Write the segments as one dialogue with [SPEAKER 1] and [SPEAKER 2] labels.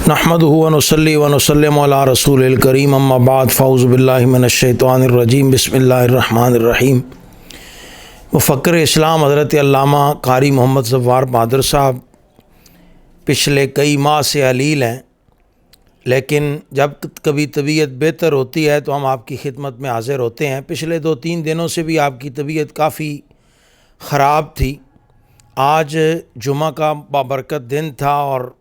[SPEAKER 1] नहमदुहु व नुसल्ली व नुसल्लिमु अला रसूलिल करीम अम्मा बाद फ़ाऊज़ु बिल्लाहि मिनश्शैतानिर रजीम बिस्मिल्लाहिर रहमानिर रहीम। मुफ़क्किर इस्लाम हज़रत अल्लामा कारी मोहम्मद ज़फ़्फ़ार बहादुर साहब पिछले कई माह से अलील हैं, लेकिन जब कभी तबीयत बेहतर होती है तो हम आपकी खिदमत में हाज़िर होते हैं। पिछले 2-3 दिनों से भी आपकी तबीयत काफ़ी ख़राब थी। आज जुमा का बाबरकत दिन था और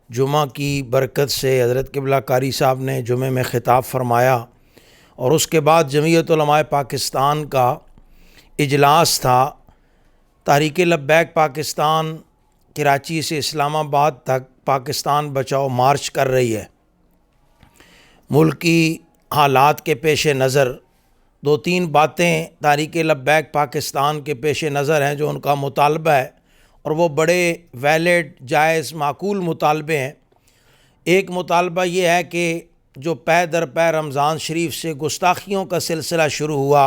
[SPEAKER 1] जुमा की बरकत से हज़रत क़िबला कारी साहब ने जुमे में ख़िताब फरमाया और उसके बाद जमीयत उलमाए पाकिस्तान का इजलास था। तहरीक लब्बैक पाकिस्तान कराची से इस्लामाबाद तक पाकिस्तान बचाओ मार्च कर रही है। मुल्क की हालात के पेश नज़र 2-3 बातें तहरीक लब्बैक पाकिस्तान के पेश नज़र हैं जो उनका मुतालबा है और वो बड़े वैलिड जायज़ माकूल मुतालबे हैं। एक मुतालबा ये है कि जो पै दर पै रमज़ान शरीफ से गुस्ताखियों का सिलसिला शुरू हुआ,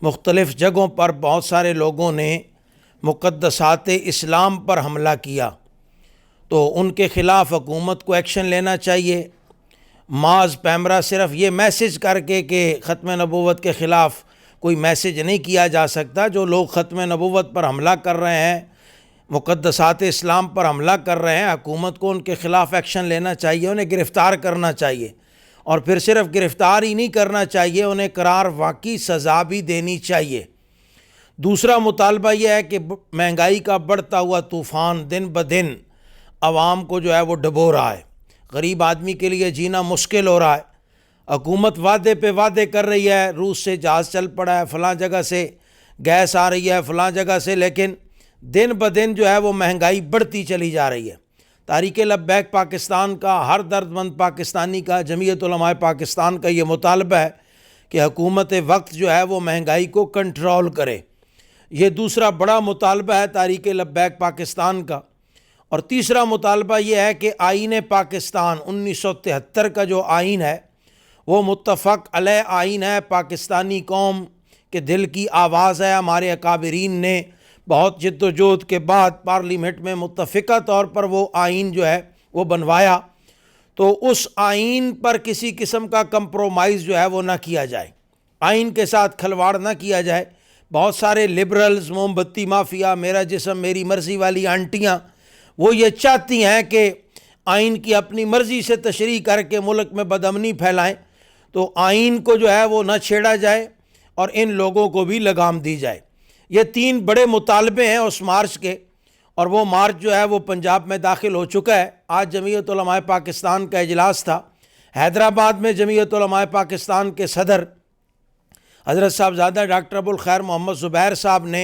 [SPEAKER 1] मुख्तलिफ़ जगहों पर बहुत सारे लोगों ने मुक़द्दसात इस्लाम पर हमला किया, तो उनके ख़िलाफ़ हुकूमत को एक्शन लेना चाहिए। माज पैमरा सिर्फ़ ये मैसेज करके कि ख़त्म नबूवत के ख़िलाफ़ कोई मैसेज नहीं किया जा सकता। जो लोग ख़त्म नबूवत पर हमला कर रहे हैं, मुक़द्दसात इस्लाम पर हमला कर रहे हैं, हुकूमत को उनके ख़िलाफ़ एक्शन लेना चाहिए, उन्हें गिरफ़्तार करना चाहिए और फिर सिर्फ़ गिरफ़्तार ही नहीं करना चाहिए, उन्हें करार वाक़ई सज़ा भी देनी चाहिए। दूसरा मुतालबा यह है कि महंगाई का बढ़ता हुआ तूफ़ान दिन ब दिन आवाम को जो है वो डबो रहा है। गरीब आदमी के लिए जीना मुश्किल हो रहा है। हुकूमत वादे पे वादे कर रही है, रूस से जहाज़ चल पड़ा है, फ़लाँ जगह से गैस आ रही है, फ़लाँ जगह से, लेकिन दिन ब दिन जो है वो महंगाई बढ़ती चली जा रही है। तहरीक लब्बैक पाकिस्तान का, हर दर्दमंद पाकिस्तानी का, जमीयत उलमाए पाकिस्तान का ये मुतालबा है कि हुकूमत वक्त जो है वो महंगाई को कंट्रोल करे। ये दूसरा बड़ा मुतालबा है तहरीक लब्बैक पाकिस्तान का। और तीसरा मुतालबा ये है कि आईन पाकिस्तान 1973 का जो आइन है वो मुत्तफ़क़ अलैह आइन है, पाकिस्तानी कौम के दिल की आवाज़ है। हमारे अकाबरीन ने बहुत जिद्दोजहद के बाद पार्लियामेंट में मुत्तफ़िका तौर पर वो आइन जो है वो बनवाया, तो उस आइन पर किसी किस्म का कंप्रोमाइज़ जो है वो ना किया जाए, आइन के साथ खलवाड़ ना किया जाए। बहुत सारे लिबरल्स, मोमबत्ती माफिया, मेरा जिस्म मेरी मर्ज़ी वाली आंटियाँ, वो ये चाहती हैं कि आइन की अपनी मर्ज़ी से तशरीह करके मुल्क में बदअमनी फैलाएं, तो आइन को जो है वो न छेड़ा जाए और इन लोगों को भी लगाम दी जाए। ये 3 बड़े मुतालबे हैं उस मार्च के, और वो मार्च जो है वो पंजाब में दाखिल हो चुका है। आज जमीयत उलमाए पाकिस्तान का इजलास था हैदराबाद में। जमीयत उलमाए पाकिस्तान के सदर हज़रत साहबज़ादा डॉक्टर अबुल खैर मोहम्मद ज़ुबैर साहब ने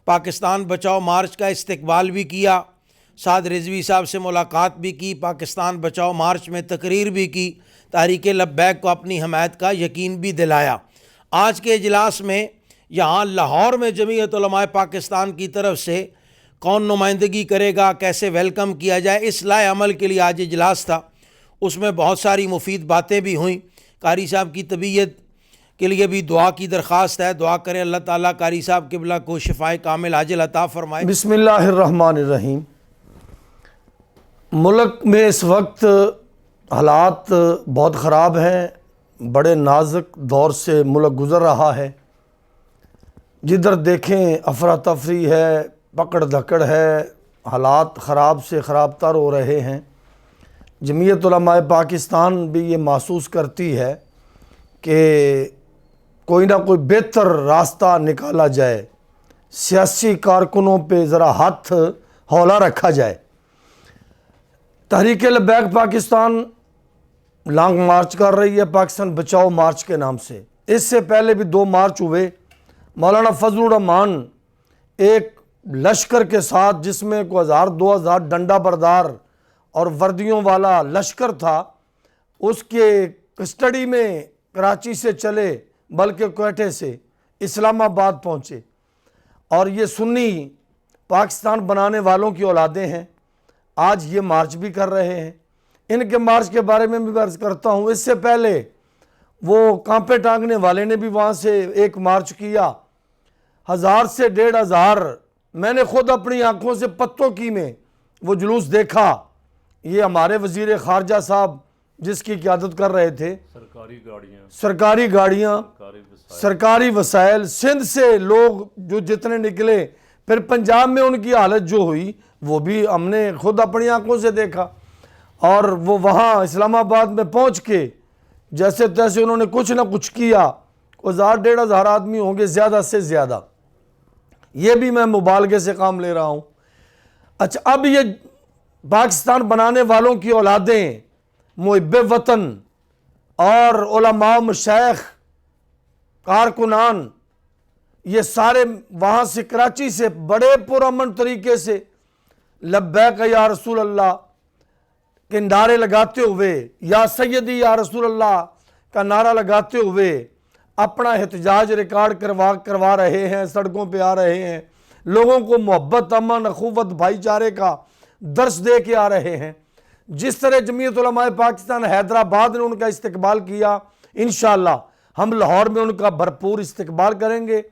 [SPEAKER 1] पाकिस्तान बचाओ मार्च का इस्तकबाल भी किया, साद रिजवी साहब से मुलाकात भी की, पाकिस्तान बचाओ मार्च में तकरीर भी की, तहरीक लब्बैक को अपनी हमायत का यकीन भी दिलाया। आज के इजलास में यहाँ लाहौर में जमीयत उलमाए पाकिस्तान की तरफ से कौन नुमाइंदगी करेगा, कैसे वेलकम किया जाए, इस लाए अमल के लिए आज इजलास था। उसमें बहुत सारी मुफीद बातें भी हुई। कारी साहब की तबीयत के लिए भी दुआ की दरख्वास्त है। दुआ करें अल्लाह ताला कारी साहब क़िबला को शिफ़ाए कामिल आजिल अता फ़रमाए।
[SPEAKER 2] बिस्मिल्लाहिर्रहमानिर्रहीम। मुल्क में इस वक्त हालात बहुत ख़राब हैं, बड़े नाजुक दौर से मुल्क गुज़र रहा है। जिधर देखें अफरा तफरी है, पकड़ धकड़ है, हालात ख़राब से ख़राब तर हो रहे हैं। जमीयत उलमाए पाकिस्तान भी ये महसूस करती है कि कोई ना कोई बेहतर रास्ता निकाला जाए, सियासी कारकुनों पे ज़रा हाथ हौला रखा जाए। तहरीक लब्बैक पाकिस्तान लॉन्ग मार्च कर रही है पाकिस्तान बचाओ मार्च के नाम से। इससे पहले भी 2 मार्च हुए। मौलाना फजलुर रहमान एक लश्कर के साथ, जिसमें को 1000-2000 डंडा बरदार और वर्दियों वाला लश्कर था, उसके कस्टडी में कराची से चले, बल्कि क्वेटे से इस्लामाबाद पहुँचे। और ये सुन्नी पाकिस्तान बनाने वालों की औलादें हैं, आज ये मार्च भी कर रहे हैं। इनके मार्च के बारे में भी अर्ज़ करता हूँ। इससे पहले वो कांपे टांगने वाले ने भी वहाँ से एक मार्च किया, 1000 से 1500 मैंने खुद अपनी आंखों से पत्तों की में वो जुलूस देखा। ये हमारे वज़ीर ख़ारजा साहब जिसकी क़यादत कर रहे थे, सरकारी गाड़ियाँ, सरकारी वसाइल, सिंध से लोग जो जितने निकले, फिर पंजाब में उनकी हालत जो हुई वो भी हमने खुद अपनी आंखों से देखा। और वो वहाँ इस्लामाबाद में पहुँच के जैसे तैसे उन्होंने कुछ ना कुछ किया। 1000-1500 आदमी होंगे ज़्यादा से ज़्यादा, ये भी मैं मुबालगे से काम ले रहा हूँ। अच्छा, अब ये पाकिस्तान बनाने वालों की औलादें, मुहिब्बे वतन और उलमा, मशाइख, कारकुनान, ये सारे वहाँ से कराची से बड़े पुरअमन तरीके से लब्बैक या रसूल अल्लाह के नारे लगाते हुए, या सैयदी या रसूल अल्लाह का नारा लगाते हुए अपना एहतजाज रिकॉर्ड करवा रहे हैं, सड़कों पे आ रहे हैं, लोगों को मोहब्बत, अमन, अखुवत, भाईचारे का दर्स दे के आ रहे हैं। जिस तरह जमीयत उलमाए पाकिस्तान हैदराबाद ने उनका इस्तकबाल किया, इंशाअल्लाह हम लाहौर में उनका भरपूर इस्तकबाल करेंगे।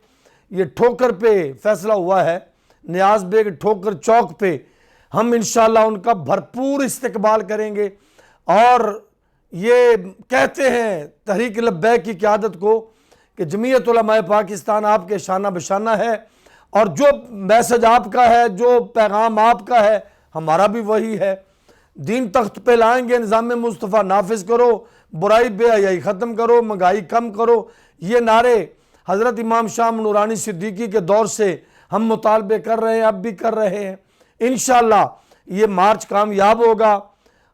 [SPEAKER 2] ये ठोकर पे फैसला हुआ है, नियाज बेग ठोकर चौक पे हम इंशाअल्लाह उनका भरपूर इस्तकबाल करेंगे। और ये कहते हैं तहरीक लब्बैक की क़यादत को कि जमीयत उलमाए पाकिस्तान आपके शाना बशाना है, और जो मैसेज आपका है, जो पैगाम आपका है, हमारा भी वही है। दीन तख्त पे लाएंगे, निज़ाम मुस्तफ़ा नाफिज करो, बुराई बेहयाई ख़त्म करो, महंगाई कम करो, ये नारे हज़रत इमाम शाह नूरानी सिद्दीकी के दौर से हम मुतालबे कर रहे हैं, अब भी कर रहे हैं। इंशाअल्लाह ये मार्च कामयाब होगा।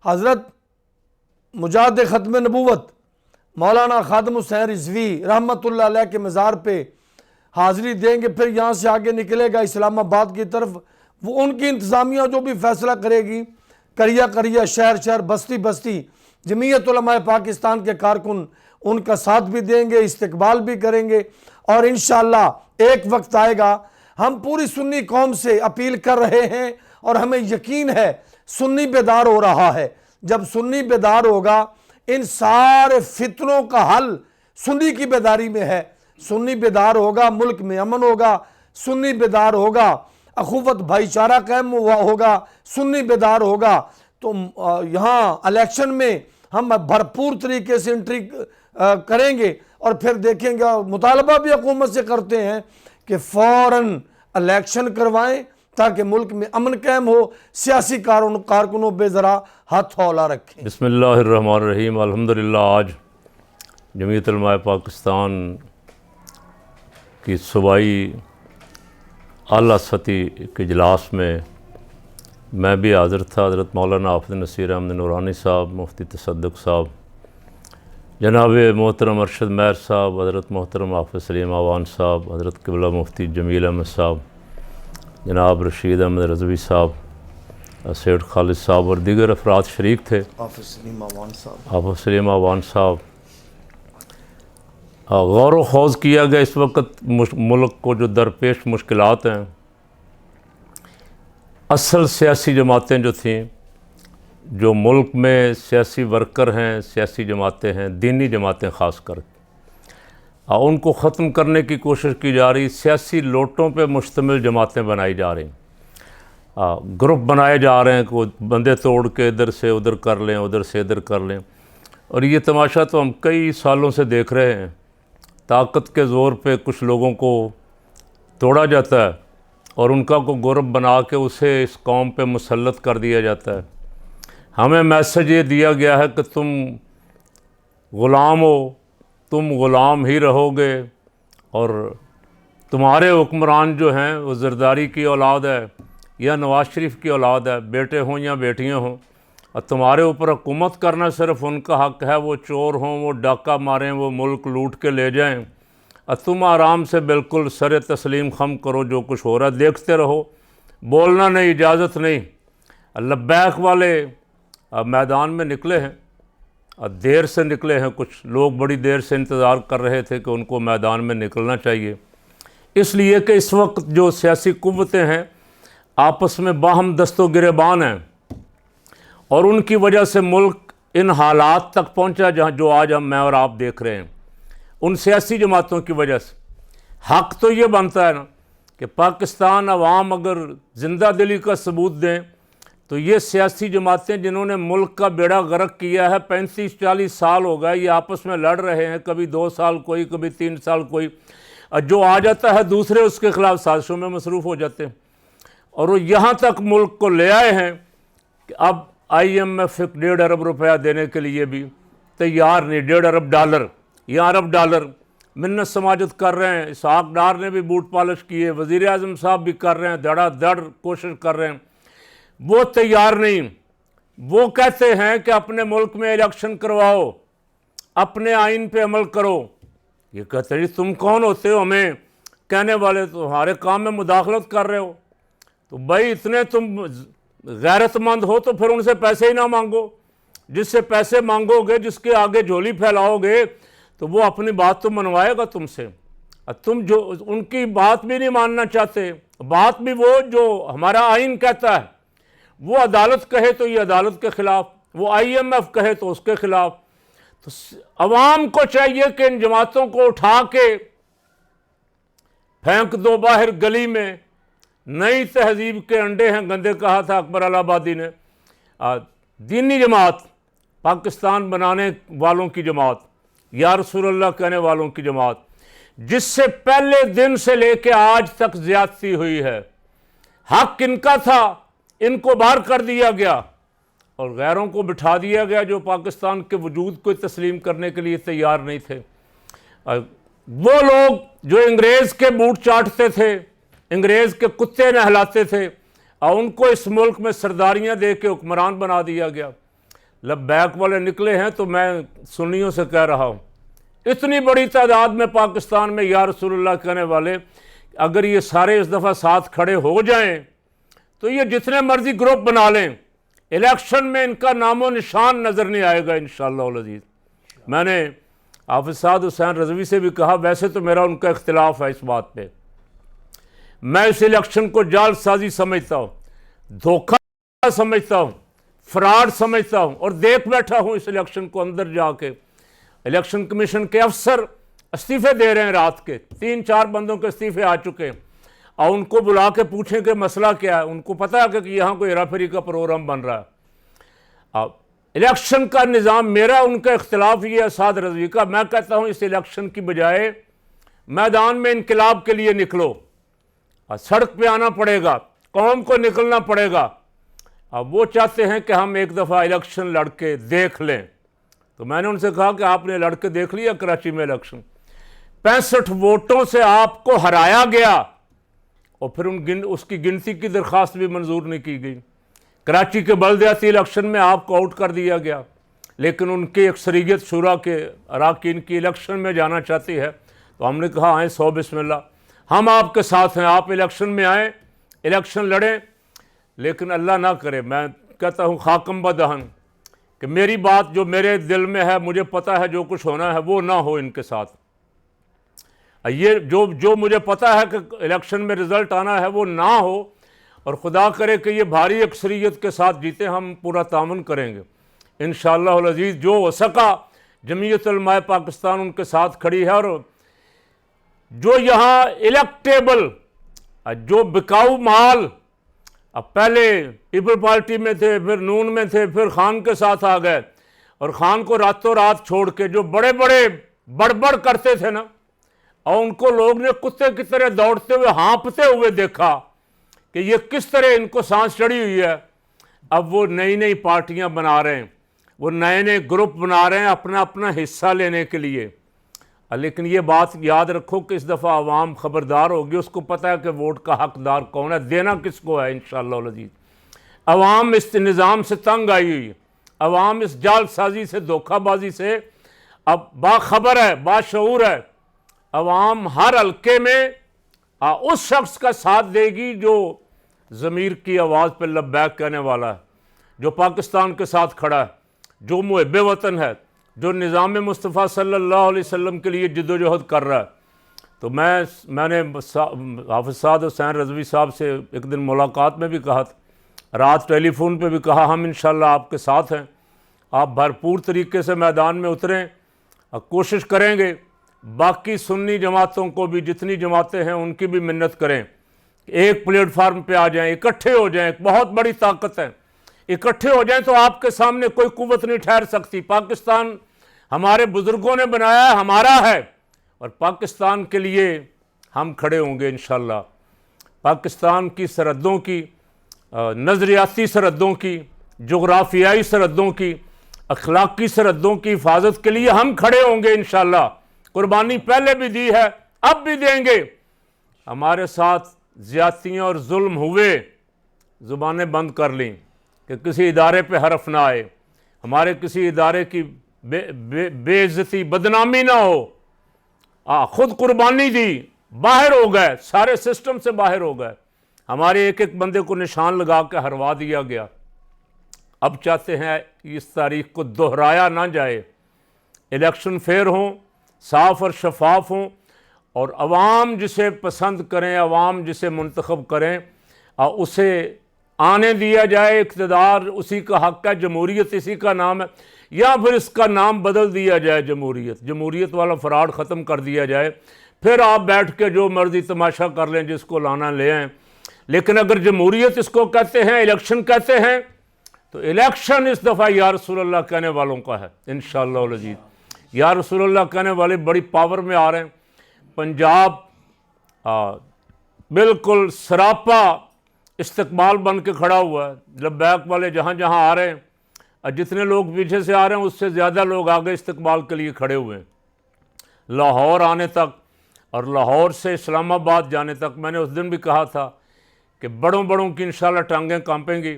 [SPEAKER 2] हज़रत मुजाहिद ख़त्म नबूवत मौलाना खादिम हुसैन रिज़वी रहमतुल्लाह अलैह के मज़ार पे हाज़िरी देंगे, फिर यहाँ से आगे निकलेगा इस्लामाबाद की तरफ। वो उनकी इंतज़ामिया जो भी फैसला करेगी, करिया करिया, शहर शहर, बस्ती बस्ती, जमीयत उलमाए पाकिस्तान के कारकुन उनका साथ भी देंगे, इस्तकबाल भी करेंगे। और इंशाअल्लाह एक वक्त आएगा, हम पूरी सुन्नी कौम से अपील कर रहे हैं और हमें यकीन है सुन्नी बेदार हो रहा है। जब सुन्नी बेदार होगा, इन सारे फितनों का हल सुन्नी की बेदारी में है। सुन्नी बेदार होगा, मुल्क में अमन होगा। सुन्नी बेदार होगा, अखुवत भाईचारा कायम हुआ होगा। सुन्नी बेदार होगा तो यहाँ इलेक्शन में हम भरपूर तरीके से एंट्री करेंगे। और फिर देखेंगे, और मुतालबा भी हुकूमत से करते हैं कि फ़ौरन इलेक्शन करवाएं ताकि मुल्क में अमन कायम हो, सियासी कारकुनों पे ज़रा हाथ हौला रखें।
[SPEAKER 3] बिस्मिल्लाहिर्रहमानिर्रहीम। अल्हम्दुलिल्लाह, आज जमीयत उलमाए पाकिस्तान की सूबाई आला सती के इजलास में मैं भी हाज़िर था। हज़रत मौलाना हाफ़िज़ नसीर अहमद नूरानी साहब, मुफ्ती तसद्दुक़ साहब, जनाब मोहतरम अरशद महर साहब, हज़रत मोहतरम हाफ़िज़ सलीम आवान साहब, हज़रत क़िबला मुफ्ती जमील अहमद साहब, जनाब रशीद अहमद रज़वी साहब, सैयद खालिद साहब और दीगर अफराद शरीक थे। हाफ़िज़ सलीम आवान साहब, गौर व खौज़ किया गया इस वक्त मुल्क को जो दरपेश मुश्किलात हैं। असल सियासी जमातें जो थीं, जो मुल्क में सियासी वर्कर हैं, सियासी जमातें हैं, दीनी जमातें ख़ास कर, उनको ख़त्म करने की कोशिश की जा रही। सियासी लोटों पे मुश्तमिल जमातें बनाई जा रही, ग्रुप बनाए जा रहे हैं को बंदे तोड़ के इधर से उधर कर लें, उधर से इधर कर लें। और ये तमाशा तो हम कई सालों से देख रहे हैं। ताकत के ज़ोर पे कुछ लोगों को तोड़ा जाता है और उनका को ग्रुप बना के उसे इस कौम पे मुसल्लत कर दिया जाता है। हमें मैसेज ये दिया गया है कि तुम ग़ुलाम हो, तुम ग़ुलाम ही रहोगे, और तुम्हारे हुक्मरान जो हैं वो ज़रदारी की औलाद है या नवाज शरीफ की औलाद है, बेटे हों या बेटियां हों, और तुम्हारे ऊपर हुकूमत करना सिर्फ उनका हक़ है। वो चोर हों, वो डाका मारें, वो मुल्क लूट के ले जाएं, और तुम आराम से बिल्कुल सर तस्लीम खम करो, जो कुछ हो रहा है देखते रहो, बोलना नहीं, इजाज़त नहीं। लब्बैक वाले मैदान में निकले हैं, देर से निकले हैं। कुछ लोग बड़ी देर से इंतज़ार कर रहे थे कि उनको मैदान में निकलना चाहिए, इसलिए कि इस वक्त जो सियासी कुव्वतें हैं आपस में बाहम दस्तो गिरेबान हैं, और उनकी वजह से मुल्क इन हालात तक पहुंचा जहां जो आज मैं और आप देख रहे हैं। उन सियासी जमातों की वजह से हक़ तो ये बनता है ना कि पाकिस्तान अवाम अगर ज़िंदा दिली का सबूत दें तो ये सियासी जमातें जिन्होंने मुल्क का बेड़ा गर्क किया है, 35-40 साल हो गए ये आपस में लड़ रहे हैं, कभी 2 साल कोई, कभी 3 साल कोई, और जो आ जाता है दूसरे उसके खिलाफ साजिशों में मसरूफ़ हो जाते हैं। और वो यहाँ तक मुल्क को ले आए हैं कि अब IMF 1.5 अरब रुपया देने के लिए भी तैयार नहीं, 1.5 अरब डॉलर या अरब डॉलर मिन्नत समाजत कर रहे हैं। इसहाक डार ने भी बूट पॉलिश किए, वज़ीर आज़म साहब भी कर रहे हैं, धड़ाधड़ कोशिश कर रहे हैं, वो तैयार नहीं। वो कहते हैं कि अपने मुल्क में इलेक्शन करवाओ, अपने आइन पे अमल करो। ये कहते हैं तुम कौन होते हो हमें कहने वाले, तो हमारे काम में मुदाखलत कर रहे हो। तो भाई इतने तुम गैरतमंद हो तो फिर उनसे पैसे ही ना मांगो। जिससे पैसे मांगोगे, जिसके आगे झोली फैलाओगे, तो वो अपनी बात तो मनवाएगा तुमसे। तुम जो उनकी बात भी नहीं मानना चाहते, बात भी वो जो हमारा आइन कहता है, वो अदालत कहे तो ये अदालत के ख़िलाफ़, वो IMF कहे तो उसके ख़िलाफ़। तो अवाम को चाहिए कि इन जमातों को उठा के फेंक दो बाहर गली में। नई तहजीब के अंडे हैं गंदे, कहा था अकबर अलाहाबादी ने। दीनी जमात, पाकिस्तान बनाने वालों की जमात, या रसूलुल्लाह कहने वालों की जमात, जिससे पहले दिन से लेके आज तक ज्यादती हुई है। हक इनका था, इनको बाहर कर दिया गया और गैरों को बिठा दिया गया जो पाकिस्तान के वजूद को तस्लीम करने के लिए तैयार नहीं थे। वो लोग जो अंग्रेज़ के बूट चाटते थे, अंग्रेज़ के कुत्ते नहलाते थे, और उनको इस मुल्क में सरदारियाँ दे के हुक्मरान बना दिया गया। लब्बैक वाले निकले हैं, तो मैं सुन्नियों से कह रहा हूँ, इतनी बड़ी तादाद में पाकिस्तान में या रसूलुल्लाह कहने वाले, अगर ये सारे इस दफ़ा साथ खड़े हो जाएं तो ये जितने मर्जी ग्रुप बना लें, इलेक्शन में इनका नामो निशान नज़र नहीं आएगा इंशाअल्लाह अज़ीज़। मैंने हाफ़िज़ साद हुसैन रज़वी से भी कहा, वैसे तो मेरा उनका इख्तिलाफ है इस बात पे, मैं इस इलेक्शन को जालसाजी समझता हूँ, धोखा समझता हूँ, फ्रॉड समझता हूँ, और देख बैठा हूँ इस इलेक्शन को। अंदर जाके इलेक्शन कमीशन के अफसर इस्तीफ़े दे रहे हैं, रात के 3-4 बंदों के इस्तीफ़े आ चुके हैं, और उनको बुला के पूछें कि मसला क्या है। उनको पता है कि यहाँ कोई हेराफेरी का प्रोग्राम बन रहा है। अब इलेक्शन का निज़ाम, मेरा उनका इख्तिलाफ ये है साद रज़वी का, मैं कहता हूँ इस इलेक्शन की बजाय मैदान में इनकलाब के लिए निकलो, सड़क पे आना पड़ेगा, कौम को निकलना पड़ेगा। अब वो चाहते हैं कि हम एक दफ़ा इलेक्शन लड़के देख लें। तो मैंने उनसे कहा कि आपने लड़के देख लिया कराची में इलेक्शन, 65 वोटों से आपको हराया गया, और फिर उसकी गिनती की दरख्वास्त भी मंजूर नहीं की गई। कराची के बल्दियाती इलेक्शन में आपको आउट कर दिया गया, लेकिन उनकी अक्सरियत शुरा के अरकान की इलेक्शन में जाना चाहती है। तो हमने कहा आए 100 बिस्मिल्लाह, हम आपके साथ हैं, आप इलेक्शन में आएँ, इलेक्शन लड़ें, लेकिन अल्लाह ना करे, मैं कहता हूँ खाकम बदहन, कि मेरी बात जो मेरे दिल में है, मुझे पता है जो कुछ होना है वो ना हो इनके साथ। ये जो मुझे पता है कि इलेक्शन में रिज़ल्ट आना है वो ना हो, और खुदा करे कि ये भारी अक्सरियत के साथ जीते, हम पूरा तामुन करेंगे इंशाअल्लाह अज़ीज़। जो हो सका जमीयत उलमाए पाकिस्तान उनके साथ खड़ी है, और जो यहाँ इलेक्टेबल, जो बिकाऊ माल, अब पहले पीपल पार्टी में थे, फिर नून में थे, फिर खान के साथ आ गए, और खान को रातों रात छोड़ के जो बड़े बड़े बड़बड़ करते थे ना, और उनको लोग ने कुत्ते की तरह दौड़ते हुए, हाँपते हुए देखा कि ये किस तरह इनको सांस चढ़ी हुई है। अब वो नई नई पार्टियां बना रहे हैं, वो नए नए ग्रुप बना रहे हैं अपना अपना हिस्सा लेने के लिए। लेकिन ये बात याद रखो कि इस दफ़ा आवाम ख़बरदार होगी, उसको पता है कि वोट का हकदार कौन है, देना किसको है इंशाअल्लाह अज़ीज़। आवाम इस निज़ाम से तंग आई हुई है, आवाम इस जालसाजी से, धोखाबाजी से अब बाखबर है, बाशऊर है। आवाम हर हल्के में उस शख्स का साथ देगी जो ज़मीर की आवाज़ पर लब्बैक कहने वाला है, जो पाकिस्तान के साथ खड़ा है, जो मुहब्ब वतन है, जो निज़ाम मुस्तफ़ा सल्लल्लाहु अलैहि वसल्लम के लिए जिद्दोजहद कर रहा है। तो मैंने हाफ़िज़ साद हुसैन रज़वी साहब से एक दिन मुलाकात में भी कहा था, रात टेलीफोन पे भी कहा, हम इंशाअल्लाह आपके साथ हैं, आप भरपूर तरीके से मैदान में उतरें, कोशिश करेंगे। बाकी सुन्नी जमातों को भी, जितनी जमातें हैं उनकी भी मिन्नत करें, एक प्लेटफार्म पे आ जाएं, इकट्ठे हो जाएं, एक बहुत बड़ी ताकत है। इकट्ठे हो जाएं तो आपके सामने कोई कुव्वत नहीं ठहर सकती। पाकिस्तान हमारे बुज़ुर्गों ने बनाया है, हमारा है, और पाकिस्तान के लिए हम खड़े होंगे इंशाअल्लाह। पाकिस्तान की सरहदों की, नज़रियाती सरहदों की, जोग्राफियाई सरहदों की, अखलाकी सरहदों की हिफाजत के लिए हम खड़े होंगे इंशाअल्लाह। कुर्बानी पहले भी दी है, अब भी देंगे। हमारे साथ ज़्यादतियाँ और जुल्म हुए, ज़ुबानें बंद कर लीं कि किसी इदारे पे हरफ ना आए, हमारे किसी इदारे की बेइज्जती बदनामी ना हो। खुद कुर्बानी दी, बाहर हो गए, सारे सिस्टम से बाहर हो गए, हमारे एक एक बंदे को निशान लगा के हरवा दिया गया। अब चाहते हैं इस तारीख को दोहराया ना जाए, इलेक्शन फेयर हों, साफ़ और शफाफ हों, और अवाम जिसे पसंद करें, अवाम जिसे मुंतखब करें, उसे आने दिया जाए इक़्तिदार। उसी का हक़ है, जमहूरियत इसी का नाम है, या फिर इसका नाम बदल दिया जाए जमहूरियत, जमहूरियत वाला फ्रॉड ख़त्म कर दिया जाए। फिर आप बैठ के जो मर्ज़ी तमाशा कर लें, जिसको लाना ले आएँ। लेकिन अगर जमहूरियत इसको कहते हैं, इलेक्शन कहते हैं, तो इलेक्शन इस दफ़ा या रसूलल्लाह कहने वालों का है इंशाअल्लाह वल अज़ीज़। या रसूलल्लाह कहने वाले बड़ी पावर में आ रहे हैं। पंजाब बिल्कुल सरापा इस्तकबाल बन के खड़ा हुआ है। लब्बैक वाले जहाँ जहाँ आ रहे हैं, और जितने लोग पीछे से आ रहे हैं उससे ज़्यादा लोग आगे इस्तकबाल के लिए खड़े हुए हैं। लाहौर आने तक और लाहौर से इस्लामाबाद जाने तक, मैंने उस दिन भी कहा था कि बड़ों बड़ों की इंशाल्लाह टांगें कांपेंगी।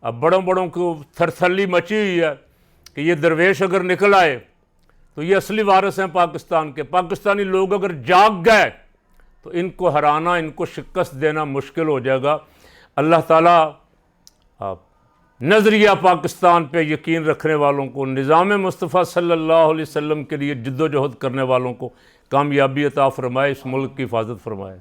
[SPEAKER 3] अब बड़ों बड़ों को थरथल्ली मची हुई है कि ये दरवेश अगर निकल आए तो ये असली वारिस हैं पाकिस्तान के। पाकिस्तानी लोग अगर जाग गए तो इनको हराना, इनको शिकस्त देना मुश्किल हो जाएगा। अल्लाह ताला नज़रिया पाकिस्तान पे यकीन रखने वालों को, निज़ाम मुस्तफ़ा सल्लल्लाहु अलैहि वसल्लम के लिए जद्दोजहद करने वालों को कामयाबी अता फ़रमाए, इस मुल्क की हिफाजत फ़रमाए।